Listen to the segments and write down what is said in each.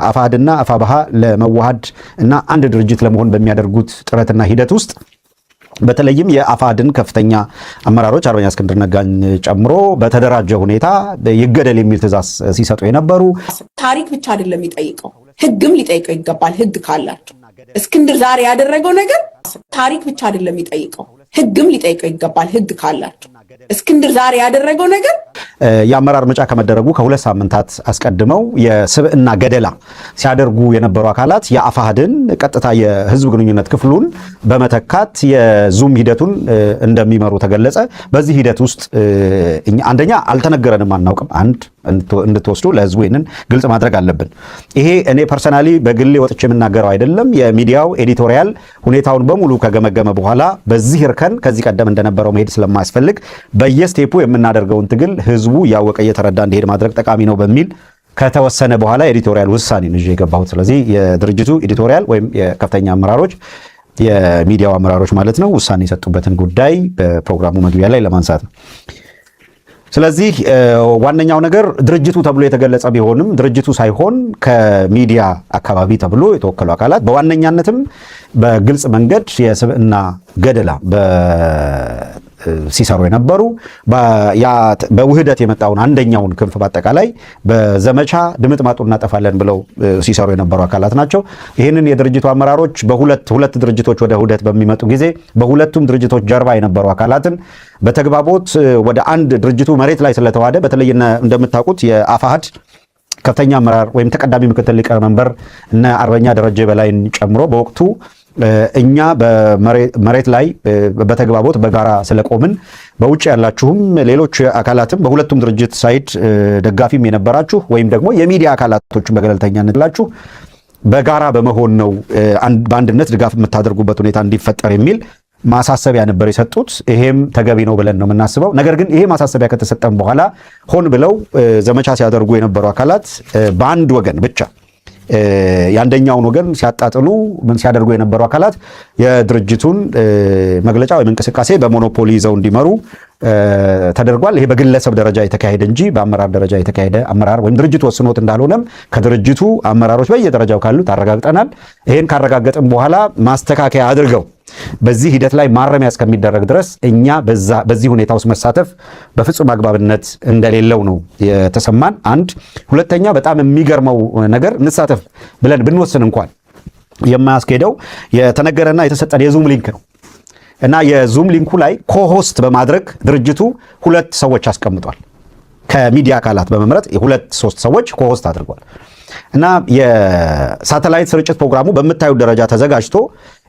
አፋድና አፋባሃ ለመዋሃድ እና አንድ ድርጅት ለመሆን በሚያደርጉት ጥረትና ሂደት ውስጥ በተለይም የአፋድን ከፍተኛ አመራሮች አርበኛ እስክንድር ነጋን ጨምሮ በተደራጀ ሁኔታ ይገደል የሚል ትዕዛዝ ሲሰጡ የነበሩ ታሪክ ብቻ አይደለም የሚጠይቀው ህግም ሊጠይቀው ይገባል። ህግ ካላቸው እስክንድር ዛሬ ያደረገው ነገር ታሪክ ብቻ አይደለም የሚጠይቀው ህግም ሊጠይቀው ይገባል። ህግ ካላቸው እስክንድር ዛሬ ያደረገው ነገር የአመራር ምርጫ ከመደረጉ ከሁለት ሳምንታት አስቀድመው የስብዕና ገደላ ሲያደርጉ የነበሩ አካላት የአፋድን ቀጥታ የህዝብ ግንኙነት ክፍሉን በመተካት የዙም ሂደቱን እንደሚመሩ ተገለጸ። በዚህ ሂደት ውስጥ አንደኛ አልተነገረንም፣ አናውቅም። አንድ እንድትወስዱ ለህዝቡ ይህንን ግልጽ ማድረግ አለብን። ይሄ እኔ ፐርሰናሊ በግሌ ወጥቼ የምናገረው አይደለም። የሚዲያው ኤዲቶሪያል ሁኔታውን በሙሉ ከገመገመ በኋላ በዚህ እርከን ከዚህ ቀደም እንደነበረው መሄድ ስለማያስፈልግ በየስቴፑ የምናደርገውን ትግል ህዝቡ እያወቀ እየተረዳ እንዲሄድ ማድረግ ጠቃሚ ነው በሚል ከተወሰነ በኋላ ኤዲቶሪያል ውሳኔ ነው የገባሁት። ስለዚህ የድርጅቱ ኤዲቶሪያል ወይም የከፍተኛ አመራሮች የሚዲያው አመራሮች ማለት ነው ውሳኔ የሰጡበትን ጉዳይ በፕሮግራሙ መግቢያ ላይ ለማንሳት ነው። ስለዚህ ዋነኛው ነገር ድርጅቱ ተብሎ የተገለጸ ቢሆንም ድርጅቱ ሳይሆን ከሚዲያ አካባቢ ተብሎ የተወከሉ አካላት በዋነኛነትም በግልጽ መንገድ የስብዕና ገደላ ሲሰሩ የነበሩ በውህደት የመጣውን አንደኛውን ክንፍ በአጠቃላይ በዘመቻ ድምጥማጡ እናጠፋለን ብለው ሲሰሩ የነበሩ አካላት ናቸው። ይህንን የድርጅቱ አመራሮች ሁለት ድርጅቶች ወደ ውህደት በሚመጡ ጊዜ በሁለቱም ድርጅቶች ጀርባ የነበሩ አካላትን በተግባቦት ወደ አንድ ድርጅቱ መሬት ላይ ስለተዋደ በተለይ እንደምታውቁት የአፋሕድ ከፍተኛ አመራር ወይም ተቀዳሚ ምክትል ሊቀመንበር እነ አርበኛ ደረጀ በላይን ጨምሮ በወቅቱ እኛ በመሬት ላይ በተግባቦት በጋራ ስለቆምን በውጭ ያላችሁም ሌሎች አካላትም በሁለቱም ድርጅት ሳይድ ደጋፊም የነበራችሁ ወይም ደግሞ የሚዲያ አካላቶችን በገለልተኛነት ላችሁ በጋራ በመሆን ነው በአንድነት ድጋፍ የምታደርጉበት ሁኔታ እንዲፈጠር የሚል ማሳሰቢያ ነበር የሰጡት። ይሄም ተገቢ ነው ብለን ነው የምናስበው። ነገር ግን ይሄ ማሳሰቢያ ከተሰጠም በኋላ ሆን ብለው ዘመቻ ሲያደርጉ የነበሩ አካላት በአንድ ወገን ብቻ የአንደኛውን ወገን ሲያጣጥሉ ምን ሲያደርጉ የነበሩ አካላት የድርጅቱን መግለጫ ወይም እንቅስቃሴ በሞኖፖሊ ይዘው እንዲመሩ ተደርጓል። ይሄ በግለሰብ ደረጃ የተካሄደ እንጂ በአመራር ደረጃ የተካሄደ አመራር ወይም ድርጅቱ ወስኖት እንዳልሆነም ከድርጅቱ አመራሮች በየደረጃው ካሉት አረጋግጠናል። ይሄን ካረጋገጥን በኋላ ማስተካከያ አድርገው በዚህ ሂደት ላይ ማረሚያ እስከሚደረግ ድረስ እኛ በዚህ ሁኔታ ውስጥ መሳተፍ በፍጹም አግባብነት እንደሌለው ነው የተሰማን። አንድ ሁለተኛ በጣም የሚገርመው ነገር እንሳተፍ ብለን ብንወስን እንኳን የማያስኬደው የተነገረና የተሰጠን የዙም ሊንክ ነው እና የዙም ሊንኩ ላይ ኮሆስት በማድረግ ድርጅቱ ሁለት ሰዎች አስቀምጧል። ከሚዲያ አካላት በመምረጥ የሁለት ሶስት ሰዎች ኮሆስት አድርጓል እና የሳተላይት ስርጭት ፕሮግራሙ በምታዩት ደረጃ ተዘጋጅቶ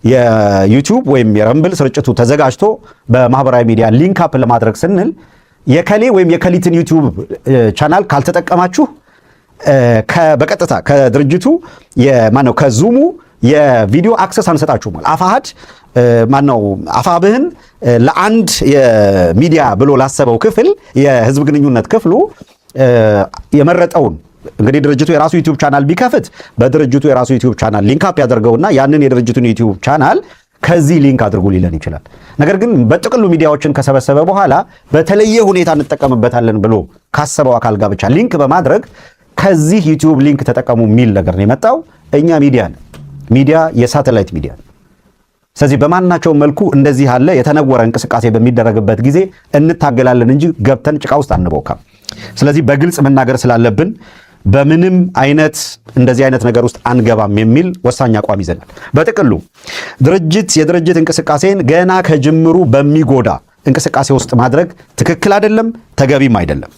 የዩቲዩብ ወይም የረምብል ስርጭቱ ተዘጋጅቶ በማህበራዊ ሚዲያ ሊንክ አፕ ለማድረግ ስንል የከሌ ወይም የከሊትን ዩቲዩብ ቻናል ካልተጠቀማችሁ በቀጥታ ከድርጅቱ የማነው ከዙሙ የቪዲዮ አክሰስ አንሰጣችሁም። አፋሕድ አፋብህን ለአንድ የሚዲያ ብሎ ላሰበው ክፍል የህዝብ ግንኙነት ክፍሉ የመረጠውን እንግዲህ ድርጅቱ የራሱ ዩቲዩብ ቻናል ቢከፍት በድርጅቱ የራሱ ዩቲዩብ ቻናል ሊንክ አፕ ያደርገውና ያንን የድርጅቱን ዩቲዩብ ቻናል ከዚህ ሊንክ አድርጉ ሊለን ይችላል። ነገር ግን በጥቅሉ ሚዲያዎችን ከሰበሰበ በኋላ በተለየ ሁኔታ እንጠቀምበታለን ብሎ ካሰበው አካል ጋር ብቻ ሊንክ በማድረግ ከዚህ ዩቲዩብ ሊንክ ተጠቀሙ የሚል ነገር ነው የመጣው። እኛ ሚዲያ የሳተላይት ሚዲያ። ስለዚህ በማናቸው መልኩ እንደዚህ ያለ የተነወረ እንቅስቃሴ በሚደረግበት ጊዜ እንታገላለን እንጂ ገብተን ጭቃ ውስጥ አንቦካም። ስለዚህ በግልጽ መናገር ስላለብን በምንም አይነት እንደዚህ አይነት ነገር ውስጥ አንገባም የሚል ወሳኝ አቋም ይዘናል። በጥቅሉ የድርጅት እንቅስቃሴን ገና ከጅምሩ በሚጎዳ እንቅስቃሴ ውስጥ ማድረግ ትክክል አይደለም፣ ተገቢም አይደለም።